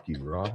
Fuck you, Rob.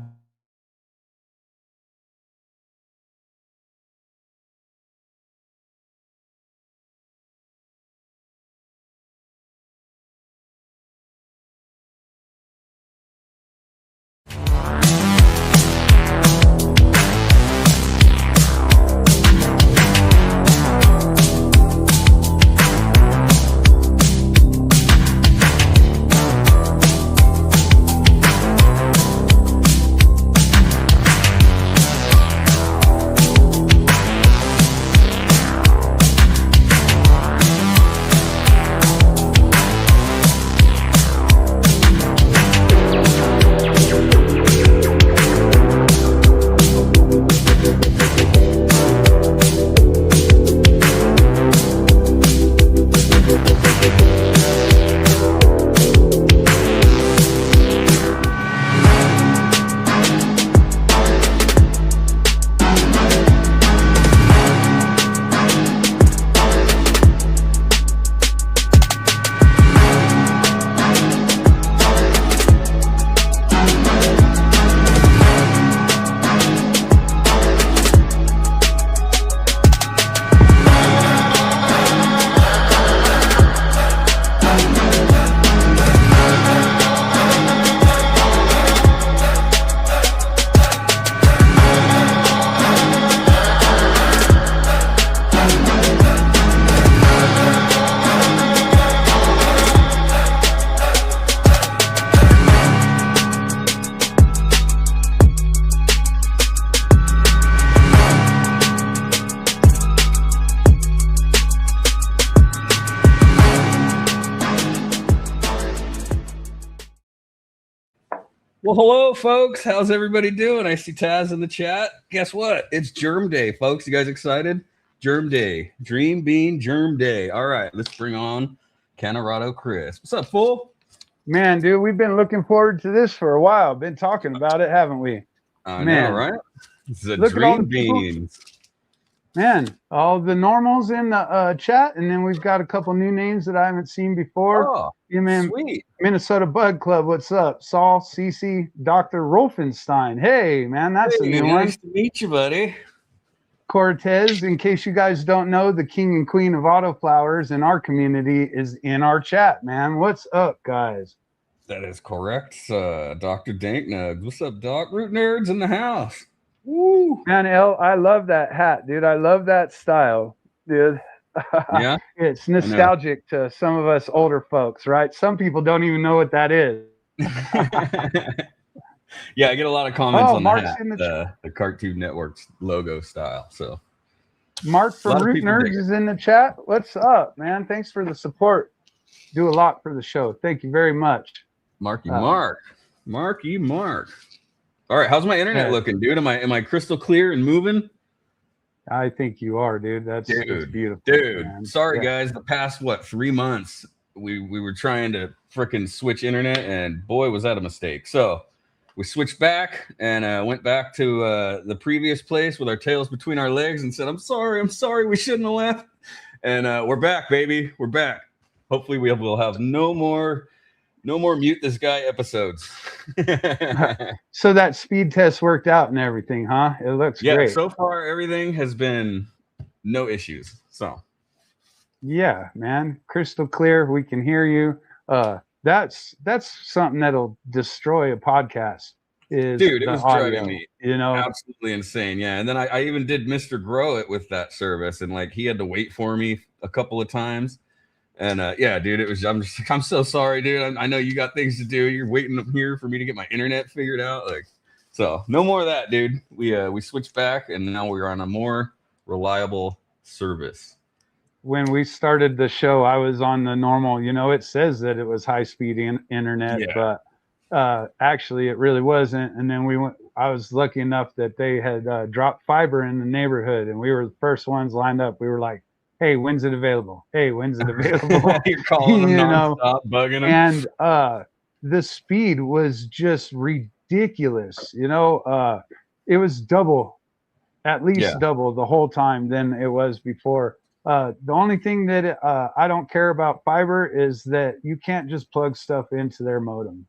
Well, hello, folks. How's everybody doing? I see Taz in the chat. Guess what? It's Germ Day, folks. You guys excited? Germ Day. Dream Bean Germ Day. All right, let's bring on Canorado Chris. What's up, fool? Man, dude, we've been looking forward to this for a while. Been talking about it, haven't we? I know, right? It's the Look at all Dream the people. Beans. Man, all the normals in the chat, and then we've got a couple new names that I haven't seen before. Oh, sweet. Minnesota Bud Club, what's up? Saul, Cece, Dr. Rolfenstein. Hey, man, that's a new one. Nice to meet you, buddy. Cortez, in case you guys don't know, the king and queen of autoflowers in our community is in our chat, man. What's up, guys? That is correct. Dr. Danknugs. What's up, Doc? Root Nerds in the house. Woo. Man, I love that hat, dude. I love that style, dude. Yeah. It's nostalgic to some of us older folks, right? Some people don't even know what that is. Yeah, I get a lot of comments on Mark's the hat, in the Cartoon Network's logo style. So Mark from Root Nerds is in the chat. What's up, man? Thanks for the support. Do a lot for the show. Thank you very much. Marky Mark. All right, how's my internet looking, dude? Am I crystal clear and moving? I think you are, dude. That's beautiful. Dude, man. Sorry, guys. The past, 3 months, we were trying to fricking switch internet, and boy, was that a mistake. So we switched back and went back to the previous place with our tails between our legs and said, I'm sorry, we shouldn't have left. And we're back, baby. We're back. Hopefully we'll have no more mute this guy episodes. So that speed test worked out and everything, huh? It looks great. Yeah, so far everything has been no issues. So yeah, man, crystal clear. We can hear you. That's something that'll destroy a podcast. Dude, it was driving me, absolutely insane. Yeah, and then I even did Mr. Grow It with that service, and he had to wait for me a couple of times. And yeah, dude, it was. I'm so sorry, dude. I know you got things to do. You're waiting up here for me to get my internet figured out. So no more of that, dude. We switched back, and now we're on a more reliable service. When we started the show, I was on the normal. It says that it was high-speed internet, but actually, it really wasn't. And then I was lucky enough that they had dropped fiber in the neighborhood, and we were the first ones lined up. We were like, hey, when's it available? Hey, when's it available? You're calling them nonstop, bugging them. And the speed was just ridiculous. It was double, at least double the whole time than it was before. The only thing that I don't care about fiber is that you can't just plug stuff into their modem.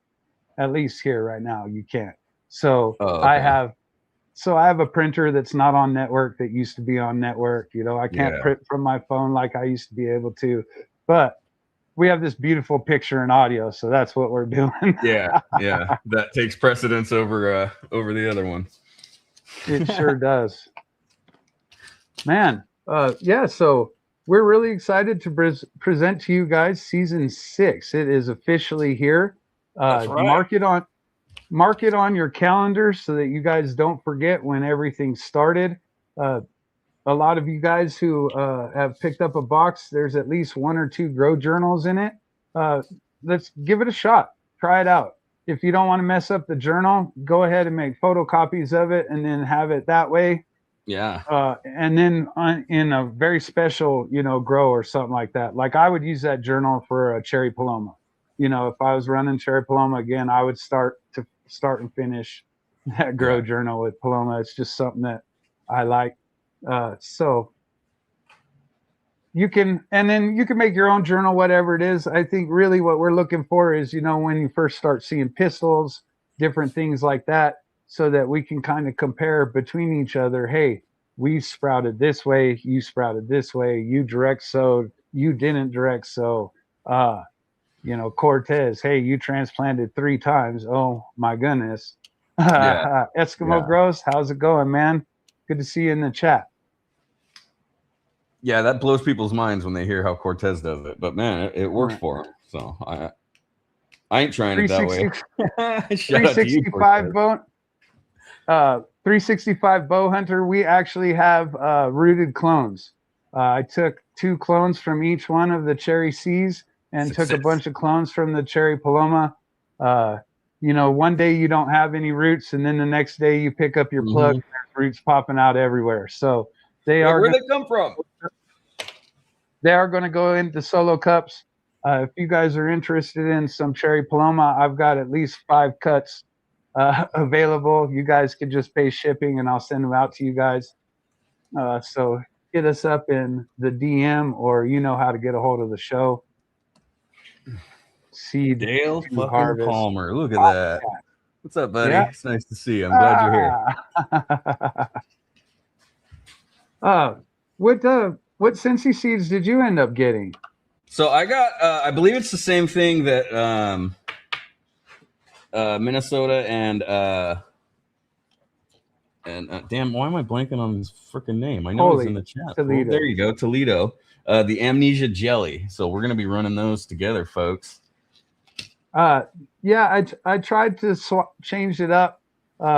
At least here right now, you can't. So okay. I have a printer that's not on network that used to be on network. You know, I can't print from my phone like I used to be able to, but we have this beautiful picture and audio, so that's what we're doing. Yeah, that takes precedence over the other one. It sure does, man. So we're really excited to present to you guys season 6. It is officially here. That's right. Mark it on your calendar so that you guys don't forget when everything started. A lot of you guys who have picked up a box, there's at least 1 or 2 grow journals in it. Let's give it a shot. Try it out. If you don't want to mess up the journal, go ahead and make photocopies of it and then have it that way. Yeah. And then in a very special, grow or something like that. Like I would use that journal for a cherry paloma. You know, if I was running cherry paloma again, I would start and finish that grow journal with paloma. It's just something that I like. So you can make your own journal, whatever it is. I think really what we're looking for is, when you first start seeing pistils, different things like that, so that we can kind of compare between each other. Hey, we sprouted this way, you sprouted this way, you direct sowed, you didn't direct sow. Cortez, hey, you transplanted 3 times. Oh my goodness. Eskimo Grows, how's it going, man? Good to see you in the chat. Yeah, that blows people's minds when they hear how Cortez does it. But man, it works for him. So I ain't trying it that way. 365 bow. 365 bow hunter. We actually have rooted clones. I took 2 clones from each one of the cherry C's and took a bunch of clones from the cherry paloma. One day you don't have any roots, and then the next day you pick up your plug and there's roots popping out everywhere. So where they come from? They are going to go into solo cups. If you guys are interested in some cherry paloma, I've got at least 5 cuts available. You guys could just pay shipping and I'll send them out to you guys. So hit us up in the DM, or you know how to get a hold of the show. Seed Dale fucking harvest. Palmer. Look at that. What's up, buddy? Yeah. It's nice to see you. I'm glad you're here. What Cincy seeds did you end up getting? So I got, I believe it's the same thing that Minnesota and damn, why am I blanking on his freaking name? I know it's in the chat. Toledo. There you go, Toledo. The Amnesia Jelly. So we're gonna be running those together, folks. I tried to change it up.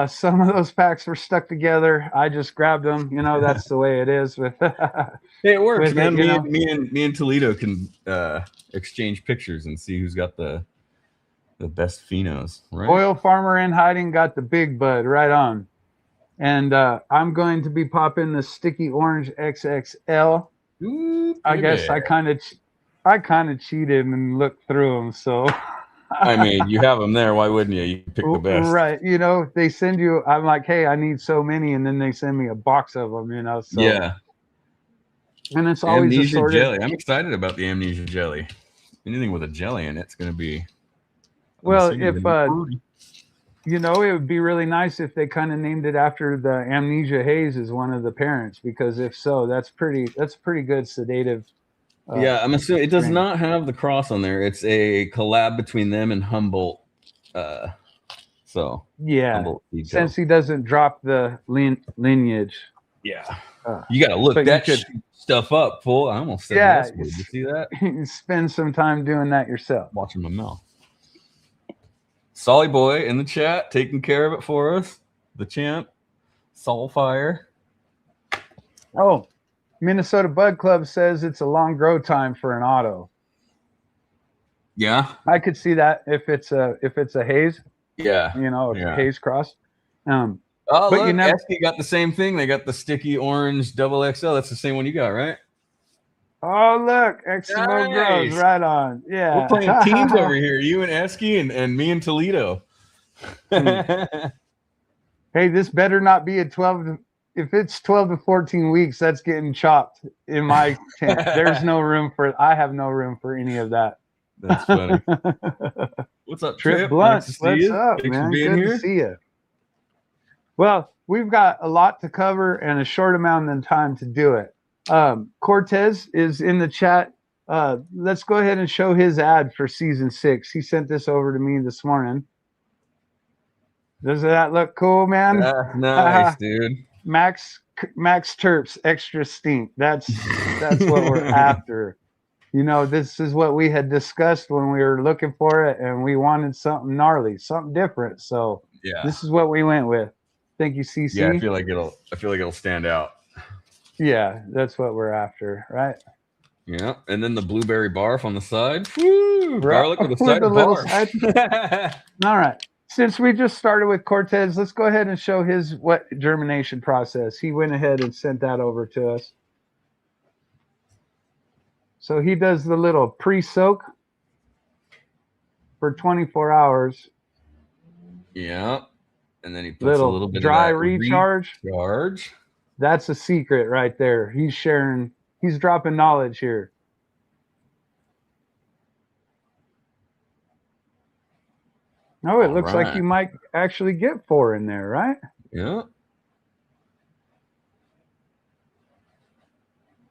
Some of those packs were stuck together. I just grabbed them. That's the way it is. With hey, it works, man. Me and Toledo can exchange pictures and see who's got the best phenos. Right? Oil Farmer in Hiding got the big bud right on, and I'm going to be popping the Sticky Orange XXL. Ooh, I guess I kind of cheated and looked through them. So. I mean, you have them there. Why wouldn't you? You pick the best. Right. They send you, I'm like, hey, I need so many. And then they send me a box of them, So. Yeah. And it's always Amnesia jelly. I'm excited about the Amnesia jelly. Anything with a jelly in it's going to be. Well, if, it would be really nice if they kind of named it after the Amnesia Haze as one of the parents, because if so, that's pretty good sedative. I'm assuming it does not have the cross on there. It's a collab between them and Humboldt. Humboldt since he doesn't drop the lineage. Yeah, you got to look that stuff up, fool. I almost said you see that? Spend some time doing that yourself. Watching my mouth. Solly Boy in the chat, taking care of it for us. The champ, Soulfire. Oh. Minnesota Bud Club says it's a long grow time for an auto. Yeah, I could see that if it's a haze. Yeah, a haze cross. But look, Esky got the same thing. They got the Sticky Orange Double XL. That's the same one you got, right? Oh, look, Eskimo Grows right on. Yeah, we're playing teams over here. You and Esky and me and Toledo. Hey, this better not be a 12. If it's 12 to 14 weeks, that's getting chopped in my tent. I have no room for any of that. That's funny. What's up, Trip Blunt? What's up, man? Good to see you. Well, we've got a lot to cover and a short amount of time to do it. Cortez is in the chat. Let's go ahead and show his ad for season 6. He sent this over to me this morning. Does that look cool, man? That's nice, dude. Max Terps extra stink. That's what we're after. You know, this is what we had discussed when we were looking for it, and we wanted something gnarly, something different. So yeah, this is what we went with. Thank you, CC. Yeah, I feel like it'll stand out. Yeah, that's what we're after, right? Yeah, and then the blueberry barf on the side. Woo! Garlic with a side of barf. All right. Since we just started with Cortez, let's go ahead and show his wet germination process. He went ahead and sent that over to us. So he does the little pre-soak for 24 hours. Yeah. And then he puts a little bit dry of that recharge. That's a secret right there. He's sharing, he's dropping knowledge here. Oh, it looks like you might actually get 4 in there, right? Yeah.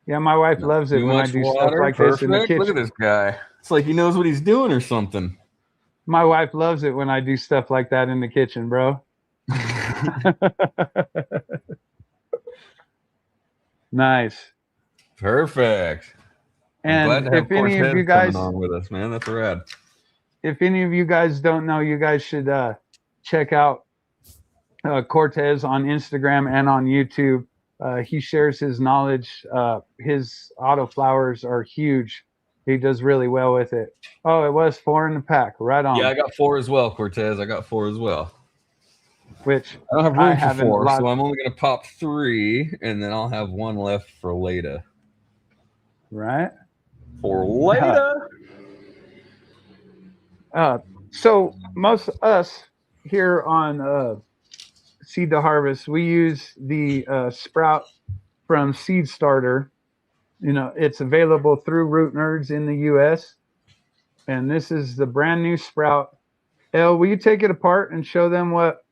Yeah, my wife loves it when I do stuff like this in the kitchen. Look at this guy. It's like he knows what he's doing or something. My wife loves it when I do stuff like that in the kitchen, bro. Nice. Perfect. And if any of you guys on with us, man, that's rad. If any of you guys don't know, you guys should check out Cortez on Instagram and on YouTube. He shares his knowledge. His autoflowers are huge. He does really well with it. Oh, it was 4 in the pack. Right on. Yeah, I got 4 as well, Cortez. I got 4 as well. Which I don't have room for 4, so I'm only going to pop 3, and then I'll have 1 left for later. Right. For later. So most of us here on Seed to Harvest, we use the sprout from Seed Starter. You know, it's available through Root Nerds in the U.S. And this is the brand new sprout. Elle, will you take it apart and show them what?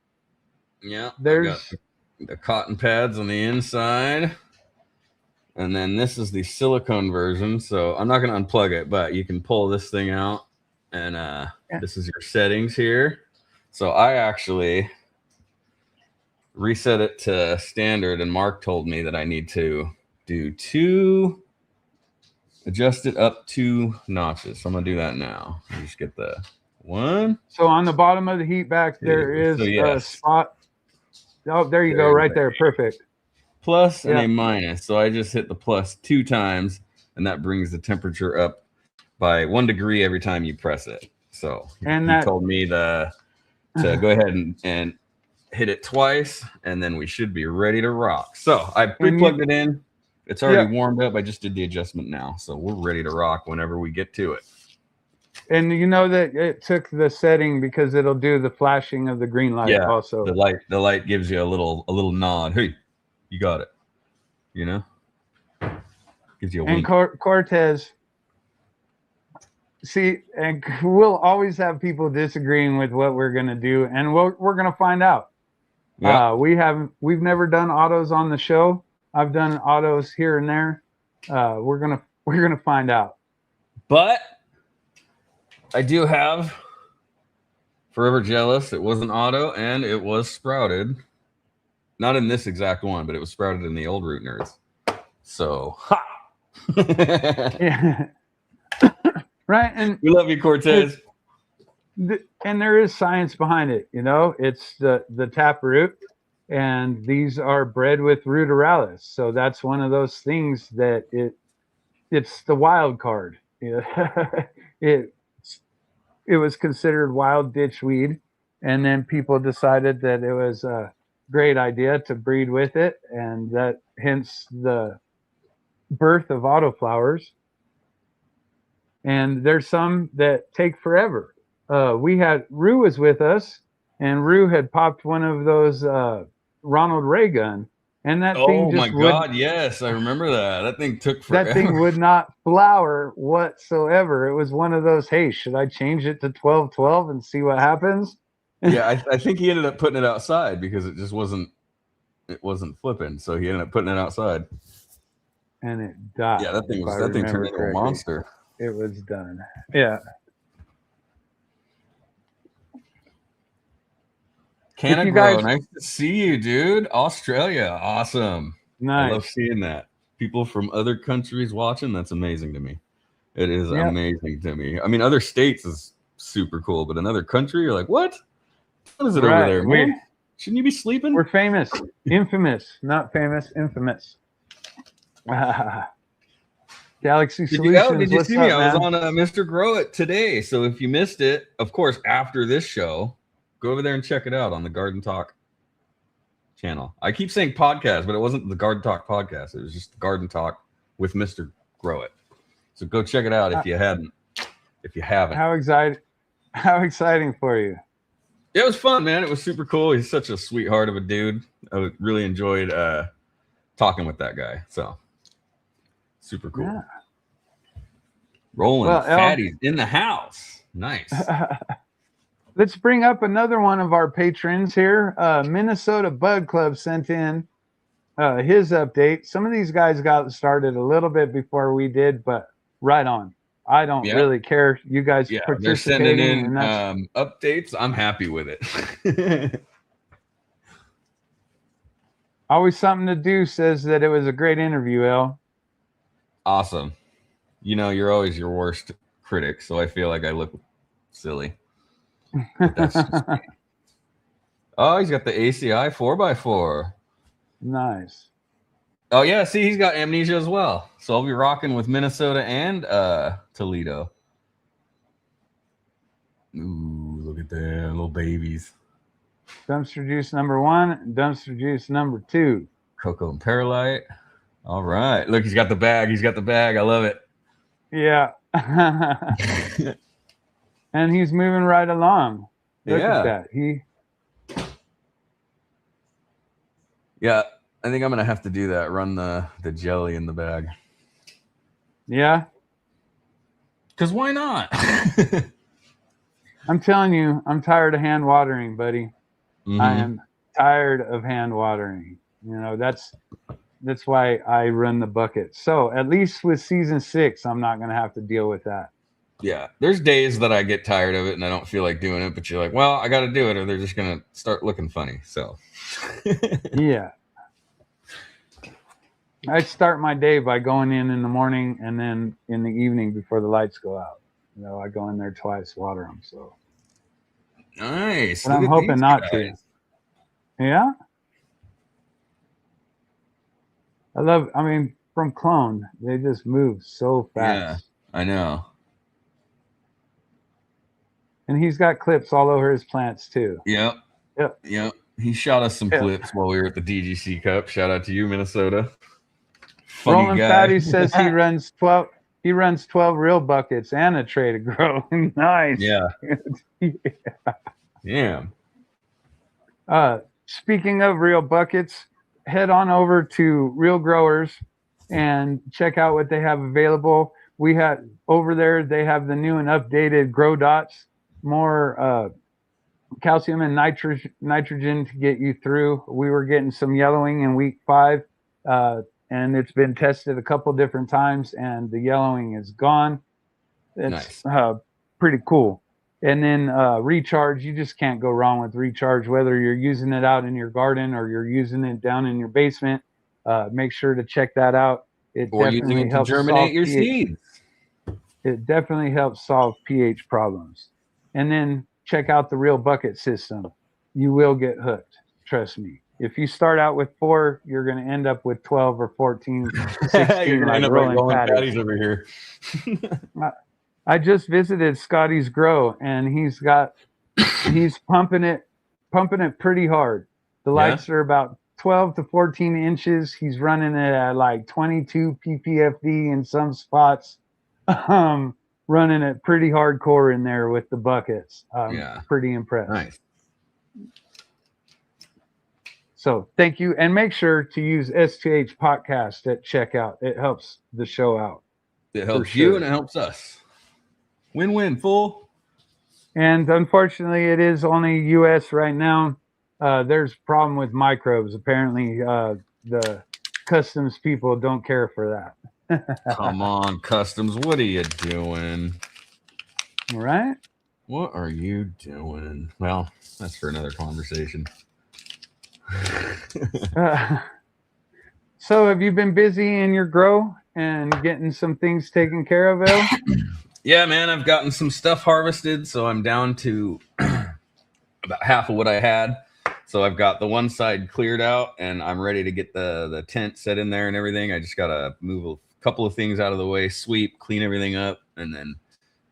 Yeah, there's the cotton pads on the inside. And then this is the silicone version. So I'm not going to unplug it, but you can pull this thing out. And this is your settings here. So I actually reset it to standard, and Mark told me that I need to adjust it up 2 notches. So I'm going to do that now. Just get the 1. So on the bottom of the heat back, there is a spot. Oh, there you go, right there. Perfect. Plus and a minus. So I just hit the plus 2 times, and that brings the temperature up by 1 degree every time you press it. So he told me to go ahead and hit it twice, and then we should be ready to rock. So I pre-plugged it in. It's already warmed up. I just did the adjustment now. So we're ready to rock whenever we get to it. And you know that it took the setting because it'll do the flashing of the green light also. The light gives you a little nod. Hey, you got it. You know? Gives you a wink. And Cortez, see, and we'll always have people disagreeing with what we're going to do, and we're going to find out. Yep. We've never done autos on the show. I've done autos here and there. We're gonna find out. But I do have Forever Jealous. It was an auto, and it was sprouted. Not in this exact one, but it was sprouted in the old Root Nerds. So, ha! Yeah. Right, and we love you, Cortez. And there is science behind it. You know, it's the taproot, and these are bred with ruderalis. So that's one of those things that it's the wild card. It was considered wild ditchweed, and then people decided that it was a great idea to breed with it, and that hence the birth of autoflowers. And there's some that take forever. Rue was with us, and Rue had popped one of those Ronald Reagan, and that thing just yes, I remember that. That thing took forever. That thing would not flower whatsoever. It was one of those, hey, should I change it to 12-12 and see what happens? Yeah, I think he ended up putting it outside because it just wasn't flipping. So he ended up putting it outside. And it died. Yeah, that thing turned into a monster. It was done. Yeah. Canagro, nice to see you, dude. Australia, awesome. Nice. I love seeing that. People from other countries watching, that's amazing to me. It is amazing to me. I mean, other states is super cool, but another country, you're like, what? What is it over there, man? Shouldn't you be sleeping? We're famous. Infamous. Not famous, infamous. Galaxy Solutions. Did you see me? I was on Mr. Grow It today. So if you missed it, of course, after this show, go over there and check it out on the Garden Talk channel. I keep saying podcast, but it wasn't the Garden Talk podcast. It was just Garden Talk with Mr. Grow It. So go check it out if you haven't. How exciting for you. It was fun, man. It was super cool. He's such a sweetheart of a dude. I really enjoyed talking with that guy. So super cool. Yeah. Rolling fatties in the house. Nice. Let's bring up another one of our patrons here. Minnesota Bud Club sent in his update. Some of these guys got started a little bit before we did, but right on. I don't really care. You guys participating. They're sending in updates. I'm happy with it. Always something to do says that it was a great interview, El. Awesome. You know, you're always your worst critic, so I feel like I look silly. But that's just me. Oh, he's got the ACI 4x4. Nice. Oh, yeah. See, he's got amnesia as well. So I'll be rocking with Minnesota and Toledo. Ooh, look at them little babies. Dumpster juice number 1, dumpster juice number 2. Cocoa and Perlite. All right. Look, he's got the bag. I love it. Yeah. And he's moving right along. Look at that. Yeah, I think I'm going to have to do that. Run the jelly in the bag. Yeah? Because why not? I'm telling you, I'm tired of hand watering, buddy. Mm-hmm. I am tired of hand watering. You know, that's why I run the bucket. So at least with season 6, I'm not going to have to deal with that. Yeah, there's days that I get tired of it and I don't feel like doing it, but you're like, well, I got to do it or they're just going to start looking funny. So, yeah. I start my day by going in the morning and then in the evening before the lights go out. You know, I go in there twice, water them. So nice. But I'm hoping not to. Yeah. I mean, from clone, they just move so fast. Yeah, I know. And he's got clips all over his plants too. Yep. He shot us some clips while we were at the DGC Cup. Shout out to you, Minnesota. Funny Rolling guy. Fatty says he runs 12. He runs 12 real buckets and a tray to grow. Nice. Yeah. Yeah. Speaking of real buckets, head on over to Real Growers and check out what they have available. We have over there, they have the new and updated Grow Dots, more calcium and nitrogen to get you through. We were getting some yellowing in week 5, and it's been tested a couple different times, and the yellowing is gone. It's nice. Pretty cool. And then recharge, you just can't go wrong with recharge, whether you're using it out in your garden or you're using it down in your basement. Make sure to check that out. Or using it to germinate your seeds. It definitely helps solve pH problems. And then check out the Real Bucket system. You will get hooked. Trust me. If you start out with 4, you're going to end up with 12 or 14, 16. You're going to end up rolling patties over here. I just visited Scotty's Grow, and he's pumping it pretty hard. The lights are about 12 to 14 inches. He's running it at like 22 ppfd in some spots. Running it pretty hardcore in there with the buckets. Pretty impressed. Nice. So thank you, and make sure to use S2H Potcast at checkout. It helps the show out. It helps you and it helps us. Win-win, fool. And unfortunately, it is only U.S. right now. There's a problem with microbes. Apparently, the customs people don't care for that. Come on, customs. What are you doing? All right. What are you doing? Well, that's for another conversation. So have you been busy in your grow and getting some things taken care of, El? Yeah, man, I've gotten some stuff harvested, so I'm down to about half of what I had. So I've got the one side cleared out, and I'm ready to get the tent set in there and everything. I just got to move a couple of things out of the way, sweep, clean everything up, and then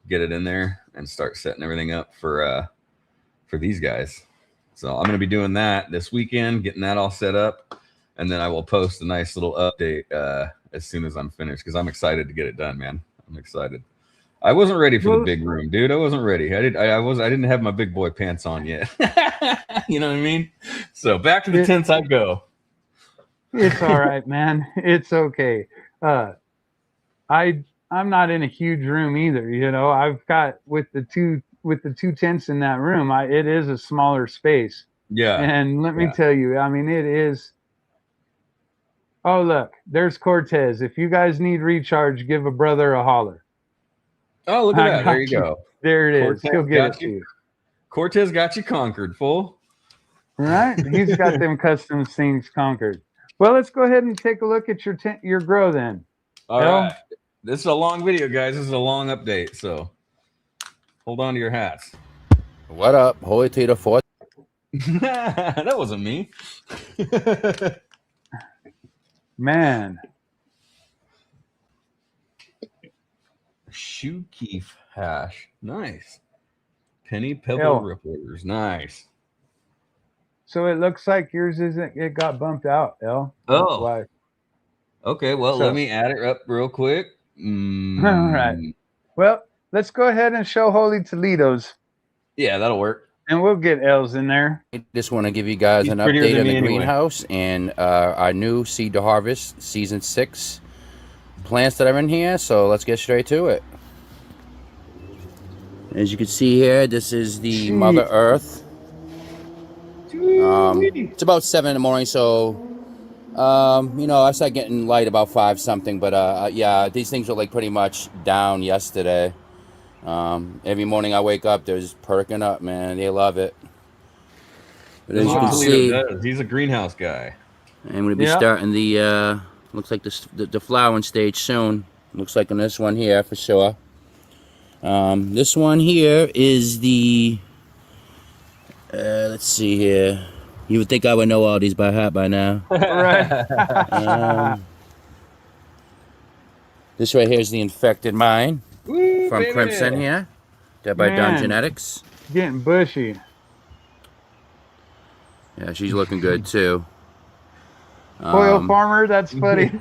get it in there and start setting everything up for these guys. So I'm going to be doing that this weekend, getting that all set up, and then I will post a nice little update as soon as I'm finished, because I'm excited to get it done, man. I'm excited. I wasn't ready for the big room, dude. I wasn't ready. I didn't have my big boy pants on yet. You know what I mean? So back to the tents I go. It's all right, man. It's okay. I'm not in a huge room either. You know, I've got with the two tents in that room. It is a smaller space. Yeah. And let me tell you, I mean, it is. Oh, look, there's Cortez. If you guys need recharge, give a brother a holler. Oh, look at that. There you go. There it is. He'll get it to you. Cortez got you conquered, fool. Right? He's got them custom things conquered. Well, let's go ahead and take a look at your grow then. All right. This is a long video, guys. This is a long update, so hold on to your hats. What up? Holy Tita Fort. That wasn't me. Man. Shoe Keef hash. Nice. Penny Pebble Rippers. Nice. So it looks like yours isn't, it got bumped out, El. Oh. Why. Okay, well, let me add it up real quick. All right. Well, let's go ahead and show Holy Toledo's. Yeah, that'll work. And we'll get L's in there. I just want to give you guys an update on the greenhouse and our new seed to harvest season 6 plants that are in here. So let's get straight to it. As you can see here, this is the Mother Earth. It's about 7 in the morning, so you know, I started getting light about 5 something, but yeah, these things were like pretty much down yesterday. Every morning I wake up, they're just perking up, man. They love it. But as you can see, he's a greenhouse guy. I'm going to be starting the looks like the flowering stage soon. Looks like on this one here for sure. This one here is the let's see here. You would think I would know all these by heart by now. Right. This right here is the infected mine. Woo, from baby. Crimson here. They're by Dawn Genetics. Getting bushy. Yeah, she's looking good too. Oil farmer, that's funny.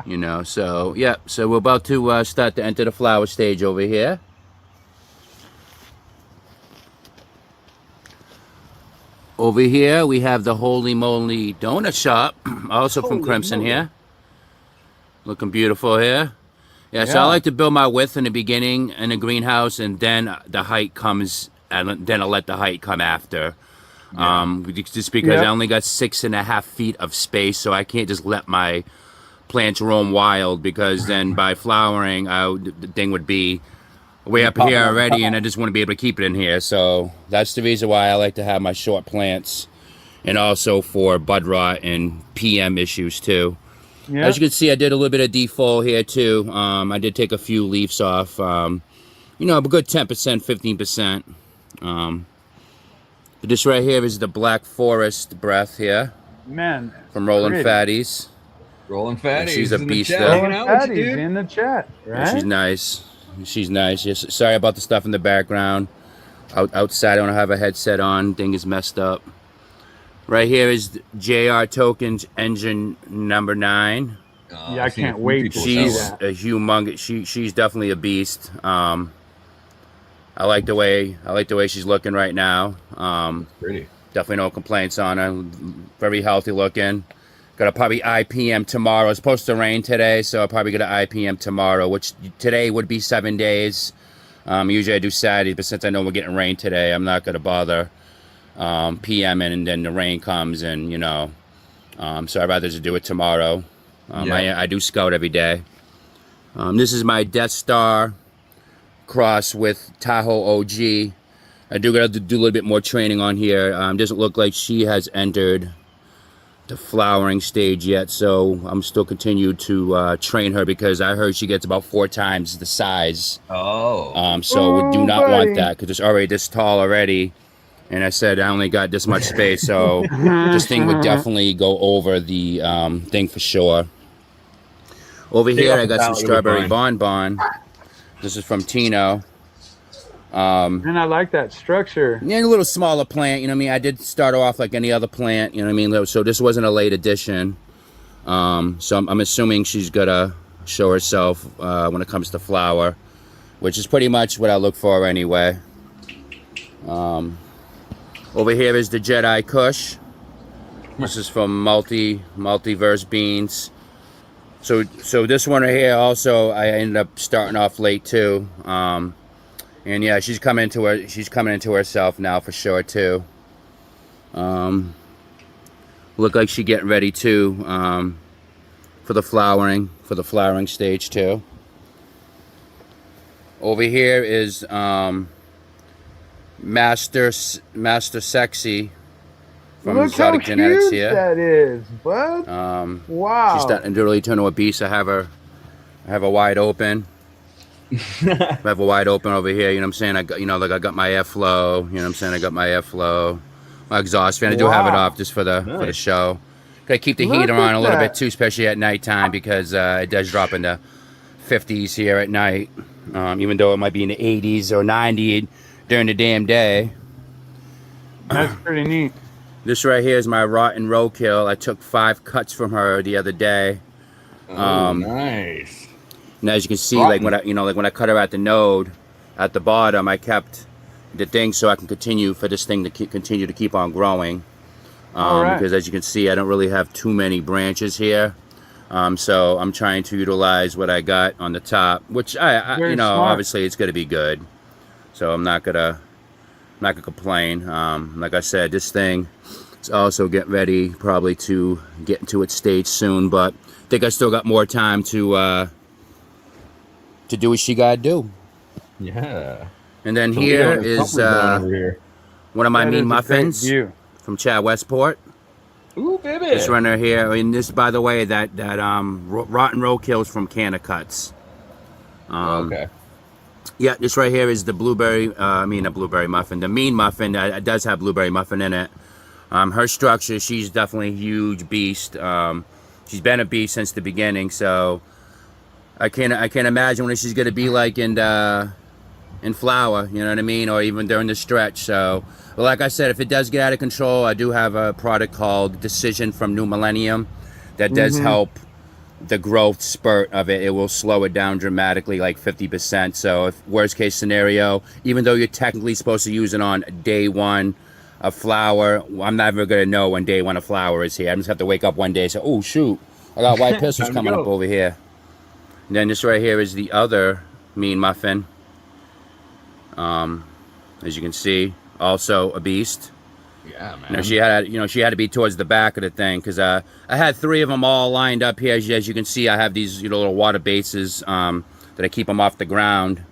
You know, so yeah, so we're about to start to enter the flower stage over here. Over here we have the Holy Moly Donut Shop, also from Crimson here. Looking beautiful here. Yeah, so I like to build my width in the beginning in the greenhouse, and then the height comes, and then I let the height come after. Just because I only got 6.5 feet of space, so I can't just let my plants roam wild, because then by flowering, the thing would be way up here already, and I just want to be able to keep it in here. So that's the reason why I like to have my short plants, and also for bud rot and PM issues too. Yep. As you can see, I did a little bit of defoliation here too. I did take a few leaves off. You know, a good 10%, 15%. But this right here is the Black Forest breath here. Man. From Rolling Fatties. Rolling Fatties. She's a beast though. Rolling Fatties in the chat, right? Yeah, she's nice. She's nice. Yes, sorry about the stuff in the background. Outside, I don't have a headset on. Thing is messed up. Right here is JR Tokens engine number 9. Yeah, I can't wait to see that. She's a humongous. She's definitely a beast. I like the way she's looking right now. Pretty. Definitely no complaints on her. Very healthy looking. Got to probably IPM tomorrow. It's supposed to rain today, so I'll probably get an IPM tomorrow, which today would be 7 days. Usually I do Saturdays, but since I know we're getting rain today, I'm not going to bother PMing, and then the rain comes, and you know, so I'd rather just do it tomorrow. I do scout every day. This is my Death Star cross with Tahoe OG. I do got to do a little bit more training on here. Doesn't look like she has entered the flowering stage yet, so I'm still continuing to train her, because I heard she gets about 4 times the size. So we do not want that, because it's already this tall already, and I said I only got this much space, so this thing would definitely go over the thing for sure. Over here I got some strawberry bonbon. This is from Tino. And I like that structure. Yeah, a little smaller plant, you know what I mean? I did start off like any other plant, you know what I mean? So this wasn't a late addition. So I'm assuming she's gonna show herself when it comes to flower, which is pretty much what I look for anyway. Over here is the Jedi Kush. This is from Multiverse Beans. So this one right here also, I ended up starting off late too. And yeah, she's coming into herself now for sure too. Look like she's getting ready too for the flowering stage too. Over here is Master Sexy from Exotic Genetics here. Look how cute that is, bud. Wow. She's starting to really turn to a beast. I have her wide open. I have a wide open over here, you know what I'm saying? I got, you know, like I got my airflow, you know what I'm saying? I got my airflow, my exhaust fan. I do have it off just for the show. Gotta keep the heater on a little bit too, especially at nighttime, because it does drop into 50s here at night. Even though it might be in the 80s or 90 during the damn day. That's pretty neat. This right here is my rotten roadkill. I took 5 cuts from her the other day. Nice. And as you can see, like when I cut her at the node, at the bottom, I kept the thing so I can continue for this thing to continue to keep on growing. Because as you can see, I don't really have too many branches here. So I'm trying to utilize what I got on the top, which I you know, smart. Obviously it's going to be good. So I'm not gonna complain. Like I said, this thing is also getting ready probably to get into its stage soon, but I think I still got more time to do what she gotta do. Yeah. And then here is one of my mean muffins from Chad Westport. Ooh, baby. This runner here, I mean, this, by the way, that rotten roadkill's from Cannacuts. Okay. Yeah, this right here is the blueberry, the blueberry muffin, the mean muffin. It does have blueberry muffin in it. Her structure, she's definitely a huge beast. She's been a beast since the beginning, so I can't imagine what she's gonna be like in flower, you know what I mean, or even during the stretch. So, but like I said, if it does get out of control, I do have a product called Decision from New Millennium that does help the growth spurt of it. It will slow it down dramatically, like 50%. So, if worst case scenario, even though you're technically supposed to use it on day 1 of flower, I'm never gonna know when day 1 of flower is here. I just have to wake up one day and say, oh shoot, I got white pistols coming up over here. And then this right here is the other mean muffin. As you can see, also a beast. Yeah, man. Now she had to be towards the back of the thing, because I had 3 of them all lined up here. As you can see, I have these little water bases that I keep them off the ground.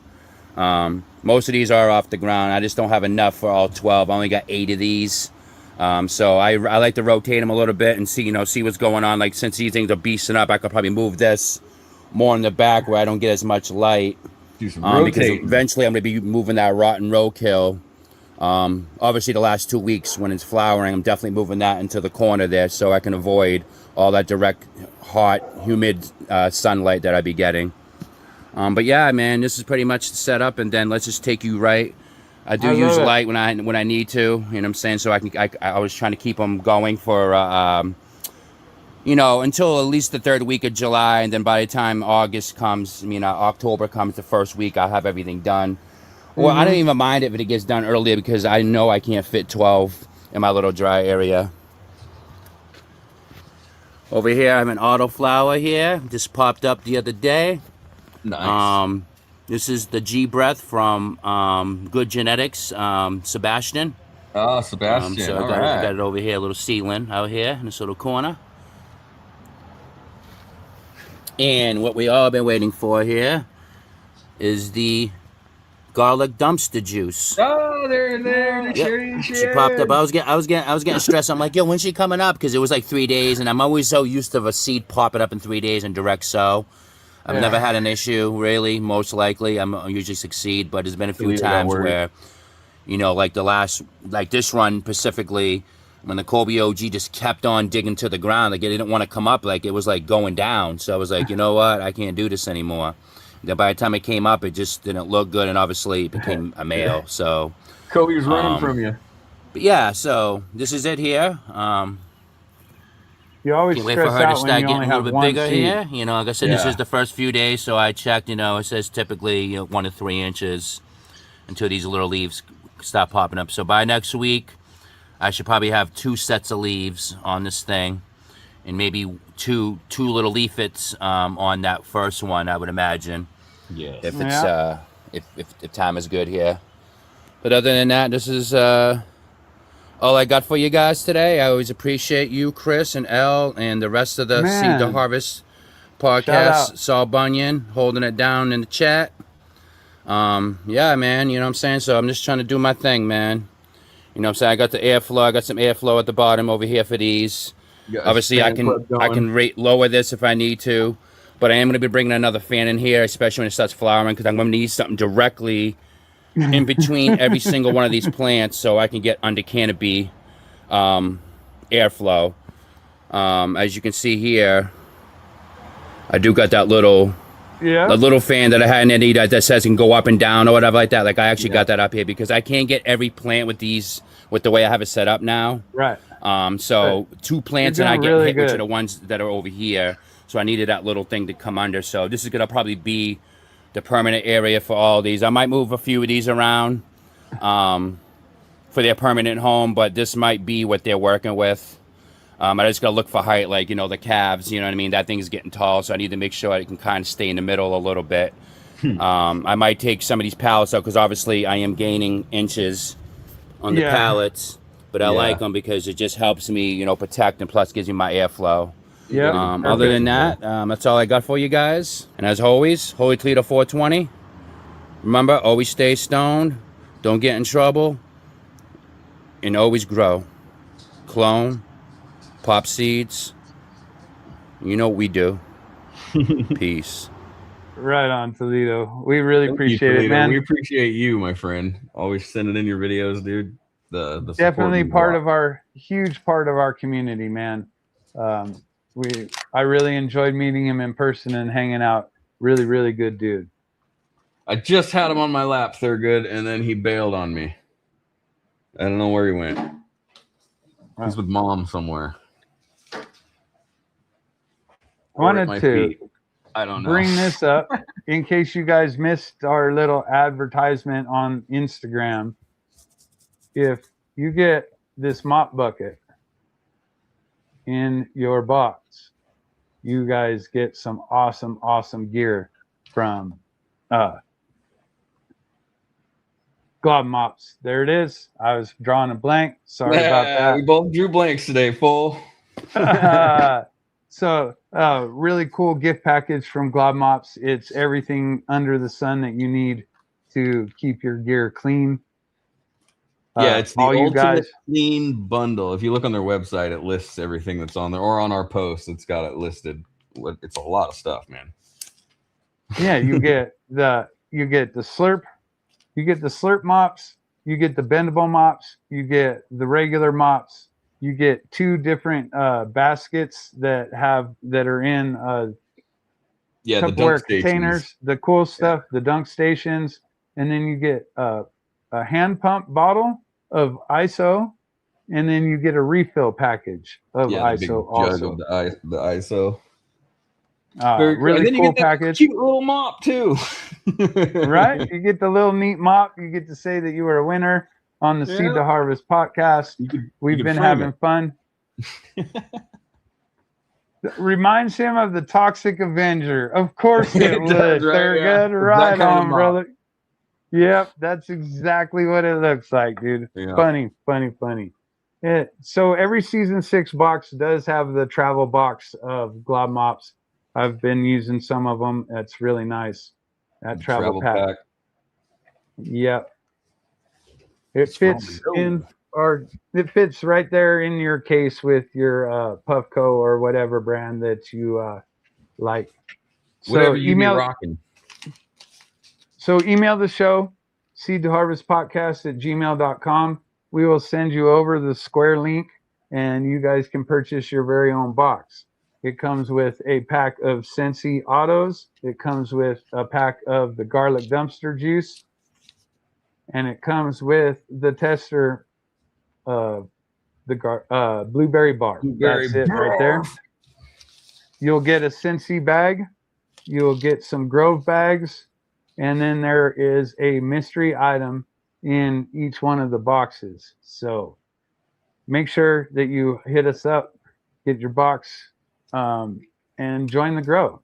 Most of these are off the ground. I just don't have enough for all 12. I only got 8 of these. So I like to rotate them a little bit and see what's going on. Like, since these things are beasting up, I could probably move this more in the back where I don't get as much light. Because eventually I'm going to be moving that rotten roadkill. Obviously the last 2 weeks when it's flowering, I'm definitely moving that into the corner there so I can avoid all that direct, hot, humid sunlight that I'd be getting. But yeah, man, this is pretty much the setup, and then let's just take you right. I do use light when I need to, you know what I'm saying? So I was trying to keep them going for until at least the 3rd week of July, and then by the time August comes, October comes, the 1st week, I'll have everything done. Well, I don't even mind if it gets done earlier, because I know I can't fit 12 in my little dry area. Over here, I have an autoflower here, just popped up the other day. Nice. This is the G breath from Good Genetics, Sebastian. Oh, Sebastian. So I got it over here, a little seedling out here in this little corner. And what we all been waiting for here is the garlic dumpster juice. Oh, there. Yep. She popped up. I was getting stressed. I'm like, yo, when's she coming up? Because it was like 3 days, and I'm always so used to a seed popping up in 3 days and direct sow. I've never had an issue, really. Most likely, I usually succeed, but there's been a few times where, you know, like this run specifically, when the Colby OG just kept on digging to the ground, like it didn't want to come up, like it was like going down. So I was like, you know what, I can't do this anymore. Then by the time it came up, it just didn't look good, and obviously it became a male. So Kobe was running from you. But yeah, so this is it here. You always can't wait for her to start getting a little bit bigger seed. here. You know, like I said, this is the first few days, so I checked. You know, it says typically 1 to 3 inches until these little leaves stop popping up. So by next week, I should probably have 2 sets of leaves on this thing, and maybe two little leaflets on that first one, I would imagine. Yeah. If it's if time is good here. But other than that, this is all I got for you guys today. I always appreciate you, Chris and Elle, and the rest of the Seed to Harvest podcast. Saul Bunyan holding it down in the chat. Yeah, man, you know what I'm saying? So I'm just trying to do my thing, man. You know what I'm saying? I got the airflow. I got some airflow at the bottom over here for these. Obviously, I can rate lower this if I need to, but I am going to be bringing another fan in here, especially when it starts flowering, because I'm going to need something directly in between every single one of these plants so I can get under canopy airflow. As you can see here, I do got that little fan that I had in there that says it can go up and down or whatever like that. Like I actually got that up here because I can't get every plant with the way I have it set up now. Right. So 2 plants and I get hit, which are the ones that are over here. So I needed that little thing to come under. So this is going to probably be the permanent area for all these. I might move a few of these around for their permanent home, but this might be what they're working with. I just got to look for height, like, you know, the calves, you know what I mean? That thing is getting tall, so I need to make sure it can kind of stay in the middle a little bit. I might take some of these pallets out because obviously I am gaining inches on the pallets, but I like them because it just helps me, you know, protect, and plus gives me my airflow. Other than that, that's all I got for you guys. And as always, Holy Toledo 420. Remember, always stay stoned, don't get in trouble, and always grow. Clone, pop seeds. You know what we do. Peace. Right on, Toledo. We really appreciate it, man. We appreciate you, my friend. Always sending in your videos, dude. The definitely huge part of our community, man. I really enjoyed meeting him in person and hanging out. Really, really good dude. I just had him on my lap, Thurgood, and then he bailed on me. I don't know where he went. He's with mom somewhere. I wanted to I don't know. Bring this up in case you guys missed our little advertisement on Instagram. If you get this mop bucket in your box, you guys get some awesome gear from Glob Mops. There it is. I was drawing a blank. Sorry about that. We both drew blanks today, fool. So really cool gift package from Glob Mops. It's everything under the sun that you need to keep your gear clean. Yeah, it's the ultimate clean bundle. If you look on their website, it lists everything that's on there, or on our post, it's got it listed. It's a lot of stuff, man. Yeah, you get the slurp, you get the slurp mops, you get the bendable mops, you get the regular mops, you get 2 different baskets that are in Tupperware containers, the cool stuff, the dunk stations, and then you get a hand pump bottle of ISO, and then you get a refill package of ISO also. The ISO. Really cool package. Cute little mop too. Right? You get the little neat mop. You get to say that you were a winner on the Seed to Harvest podcast. We've been having fun. Reminds him of the Toxic Avenger. Of course it would. Does, right? They're Yeah. good. Right on, mop. brother. Yep, that's exactly what it looks like, dude. Yeah. Funny. So every season 6 box does have the travel box of glob mops. I've been using some of them. That's really nice. That travel pack. Yep. It fits in, or it fits right there in your case with your Puffco or whatever brand that you like. Whatever you be rocking. So email the show, seedtoharvestpodcast@gmail.com. We will send you over the Square link, and you guys can purchase your very own box. It comes with a pack of Scentsy Autos. It comes with a pack of the garlic dumpster juice. And it comes with the tester, the blueberry bar. That's it right there. You'll get a Scentsy bag. You'll get some Grove bags. And then there is a mystery item in each one of the boxes. So make sure that you hit us up, get your box, and join the grow.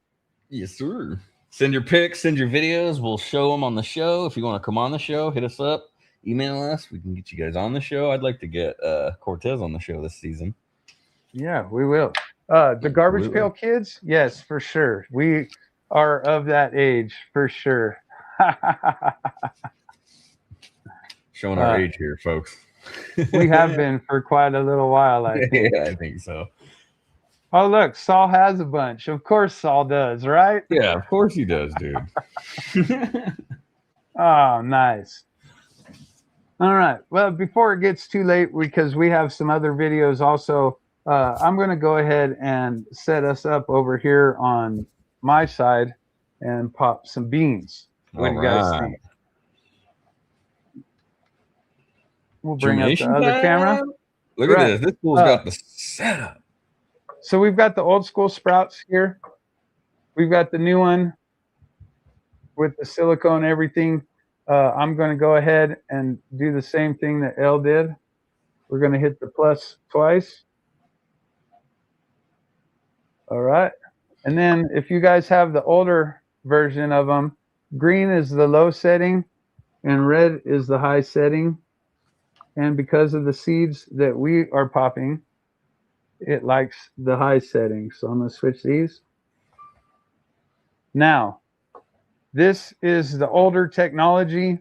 Yes, sir. Send your pics, send your videos. We'll show them on the show. If you want to come on the show, hit us up, email us. We can get you guys on the show. I'd like to get Cortez on the show this season. Yeah, we will. The Garbage Pail Kids? Yes, for sure. We are of that age, for sure. Showing our age here, folks. We have been for quite a little while, I think. Yeah, I think so. Oh, look, Saul has a bunch. Of course Saul does, right? Yeah, of course he does, dude. Oh, nice. All right. Well, before it gets too late, because we have some other videos also, I'm going to go ahead and set us up over here on my side and pop some beans. What do you guys think? We'll bring up the other camera. Look at this. This fool's got the setup. So we've got the old school sprouts here. We've got the new one with the silicone, everything. I'm going to go ahead and do the same thing that Elle did. We're going to hit the plus twice. All right. And then if you guys have the older version of them, green is the low setting and red is the high setting. And because of the seeds that we are popping, it likes the high setting. So I'm going to switch these. Now, this is the older technology.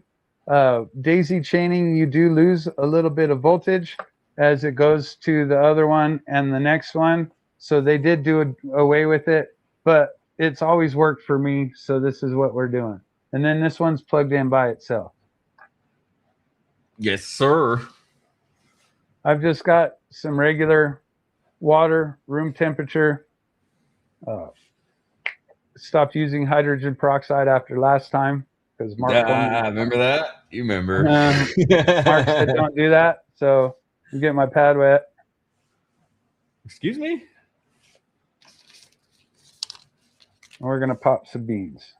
Daisy chaining, you do lose a little bit of voltage as it goes to the other one and the next one. So they did do away with it, but it's always worked for me. So this is what we're doing. And then this one's plugged in by itself. Yes, sir. I've just got some regular water, room temperature. Stopped using hydrogen peroxide after last time because Mark told me. Remember that? You remember. Mark said don't do that. So you get my pad wet. Excuse me? We're going to pop some beans.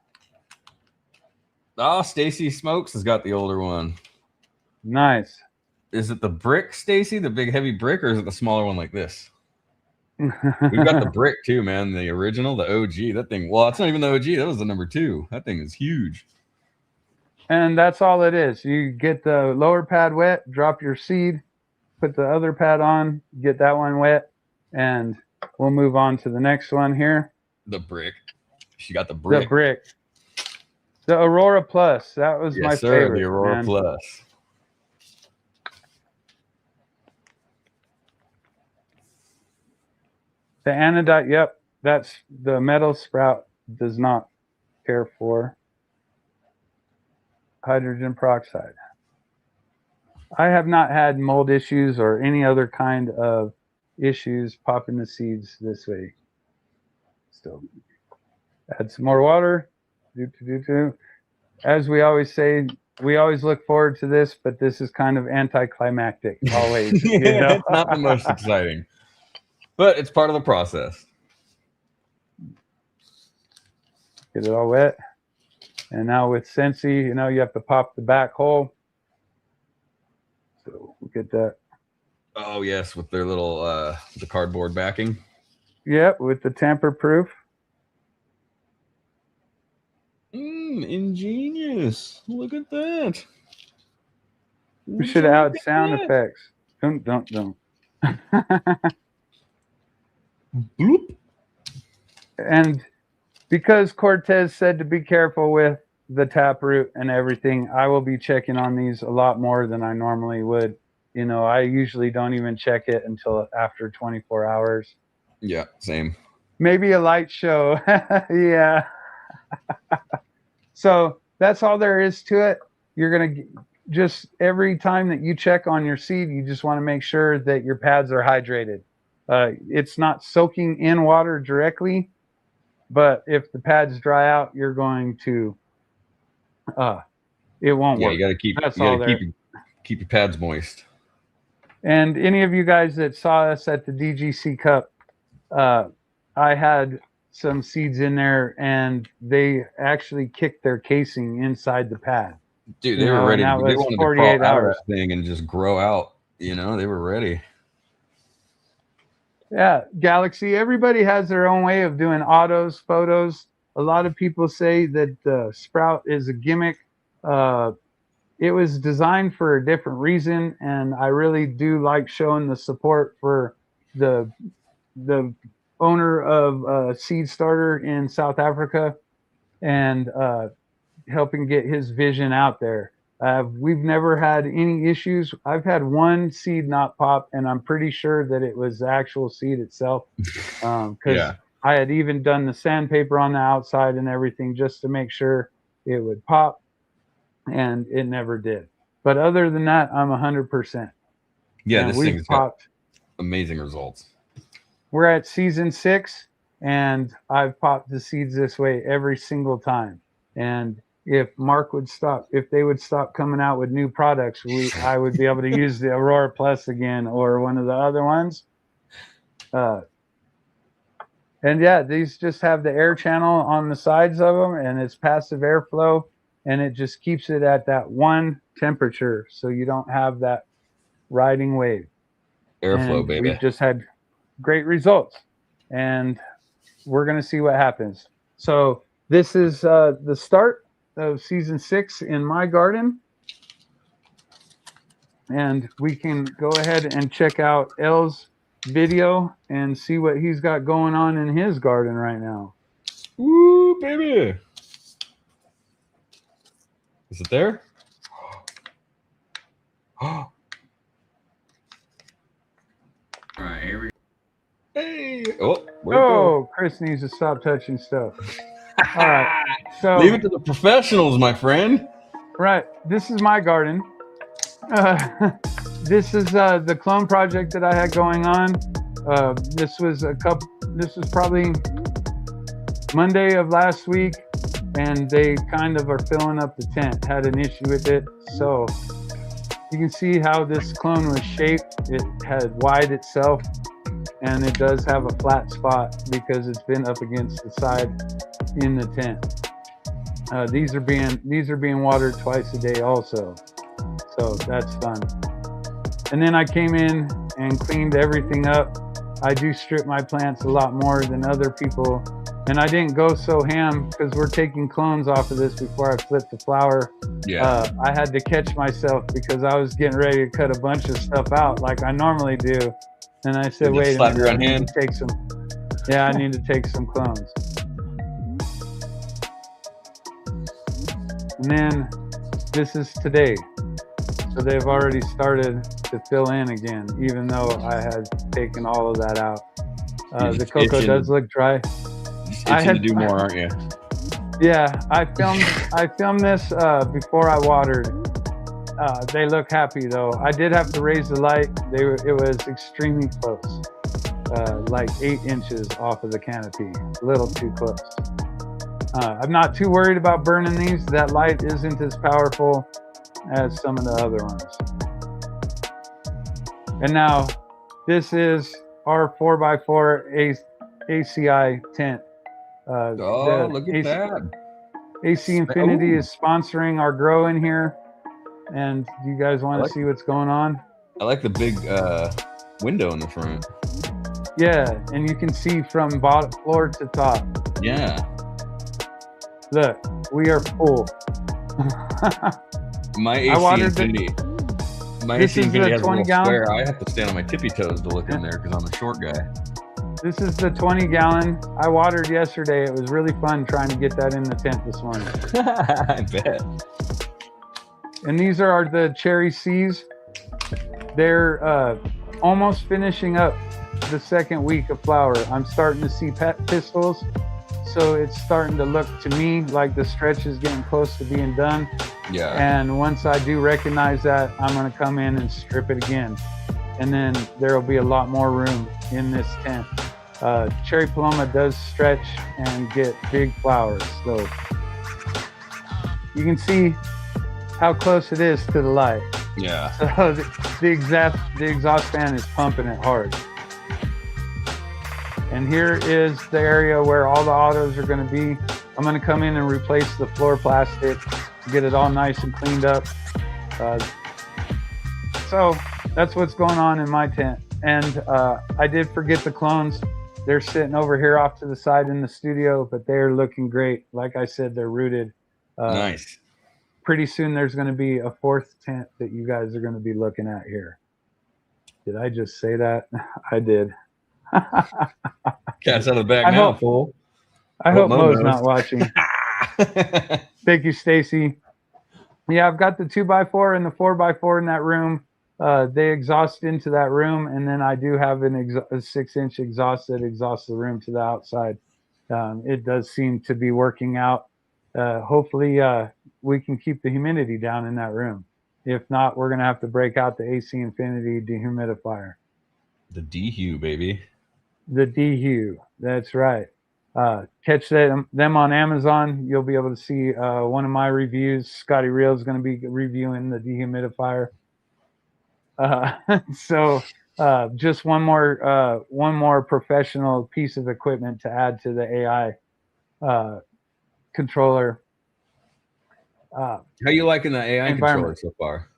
Oh, Stacy Smokes has got the older one. Nice. Is it the brick, Stacy? The big heavy brick, or is it the smaller one like this? We've got the brick too, man. The original, the OG. That thing, well, it's not even the OG. That was the number 2. That thing is huge. And that's all it is. You get the lower pad wet, drop your seed, put the other pad on, get that one wet, and we'll move on to the next one here. The brick. She got the brick. The brick. The Aurora Plus. That was my favorite. The Aurora Plus. The anodite, yep, that's the metal sprout does not care for hydrogen peroxide. I have not had mold issues or any other kind of issues popping the seeds this way. Still, add some more water. As we always say, we always look forward to this, but this is kind of anticlimactic always. Yeah, you know? It's not the most exciting. But it's part of the process. Get it all wet. And now with Scentsy, you know, you have to pop the back hole. So we'll get that. Oh, yes, with their little the cardboard backing. Yep, with the tamper proof. Ingenious. Look at that. We should add sound effects. Don't. Bloop. And because Cortez said to be careful with the taproot and everything, I will be checking on these a lot more than I normally would. You know, I usually don't even check it until after 24 hours. Yeah, same. Maybe a light show. Yeah. So that's all there is to it. You're going to just every time that you check on your seed, you just want to make sure that your pads are hydrated. It's not soaking in water directly, but if the pads dry out, you're going to, it won't work. You got to keep your pads moist. And any of you guys that saw us at the DGC Cup, I had some seeds in there, and they actually kicked their casing inside the pad. Dude, they were ready. They wanted to crawl out of that thing and just grow out. You know, they were ready. Yeah, Galaxy. Everybody has their own way of doing autos, photos. A lot of people say that the sprout is a gimmick. It was designed for a different reason, and I really do like showing the support for the owner of Seed Starter in South Africa and helping get his vision out there. We've never had any issues. I've had one seed not pop, and I'm pretty sure that it was the actual seed itself, because I had even done the sandpaper on the outside and everything just to make sure it would pop, and it never did. But other than that, I'm 100%. Yeah, and this thing's got amazing results. We're at season 6, and I've popped the seeds this way every single time. And if Mark would stop, if they would stop coming out with new products, I would be able to use the Aurora Plus again or one of the other ones. And yeah, these just have the air channel on the sides of them, and it's passive airflow, and it just keeps it at that one temperature, so you don't have that riding wave. Airflow, and baby. We've just had great results, and we're going to see what happens. So this is the start of season 6 in my garden, and we can go ahead and check out El's video and see what he's got going on in his garden right now. Woo, baby. Is it there? All right, here we go. Hey. Oh, Chris needs to stop touching stuff. All right. So leave it to the professionals, my friend. Right. This is my garden. This is the clone project that I had going on. This was probably Monday of last week, and they kind of are filling up the tent. Had an issue with it. So you can see how this clone was shaped. It had wide itself, and it does have a flat spot because it's been up against the side in the tent. These are being watered twice a day also, so that's fun. And then I came in and cleaned everything up. I do strip my plants a lot more than other people, and I didn't go so ham because we're taking clones off of this before I flip the flower. I had to catch myself because I was getting ready to cut a bunch of stuff out like I normally do, and I said, wait a minute, I need to take some. Yeah, I need to take some clones. And then this is today. So they've already started to fill in again, even though I had taken all of that out. The cocoa does look dry. Just itching to do more, aren't you? Yeah, I filmed this before I watered. They look happy though. I did have to raise the light. It was extremely close, like 8 inches off of the canopy, a little too close. I'm not too worried about burning these. That light isn't as powerful as some of the other ones. And now, this is our 4x4 ACI tent. Look at that. AC Infinity is sponsoring our grow in here. And do you guys want to see what's going on? I like the big window in the front. Yeah, and you can see from bottom floor to top. Yeah. Look, we are full. My AC Infinity. My AC Infinity has a little square. I have to stand on my tippy toes to look in there because I'm a short guy. This is the 20-gallon. I watered yesterday. It was really fun trying to get that in the tent this morning. I bet. And these are the Cherry C's. They're almost finishing up the second week of flower. I'm starting to see pistils. So it's starting to look to me like the stretch is getting close to being done. Yeah. And once I do recognize that, I'm going to come in and strip it again. And then there will be a lot more room in this tent. Cherry Paloma does stretch and get big flowers. So you can see how close it is to the light. Yeah. So the exhaust fan is pumping it hard. And here is the area where all the autos are going to be. I'm going to come in and replace the floor plastic, get it all nice and cleaned up. So that's what's going on in my tent. And I did forget the clones. They're sitting over here off to the side in the studio, but they're looking great. Like I said, they're rooted. Nice. Pretty soon there's going to be a fourth tent that you guys are going to be looking at here. Did I just say that? I did. Cat's out of the bag now, fool. I hope Mo's not watching. Thank you, Stacy. Yeah, I've got the 2x4 and the 4x4 in that room. They exhaust into that room, and then I do have a 6-inch exhaust that exhausts the room to the outside. It does seem to be working out. Hopefully, we can keep the humidity down in that room. If not, we're going to have to break out the AC Infinity dehumidifier. The D-Hue, baby. The D-Hue, that's right. Catch them on Amazon. You'll be able to see one of my reviews. Scotty Real is going to be reviewing the dehumidifier. So just one more professional piece of equipment to add to the AI controller. How you liking the AI controller so far?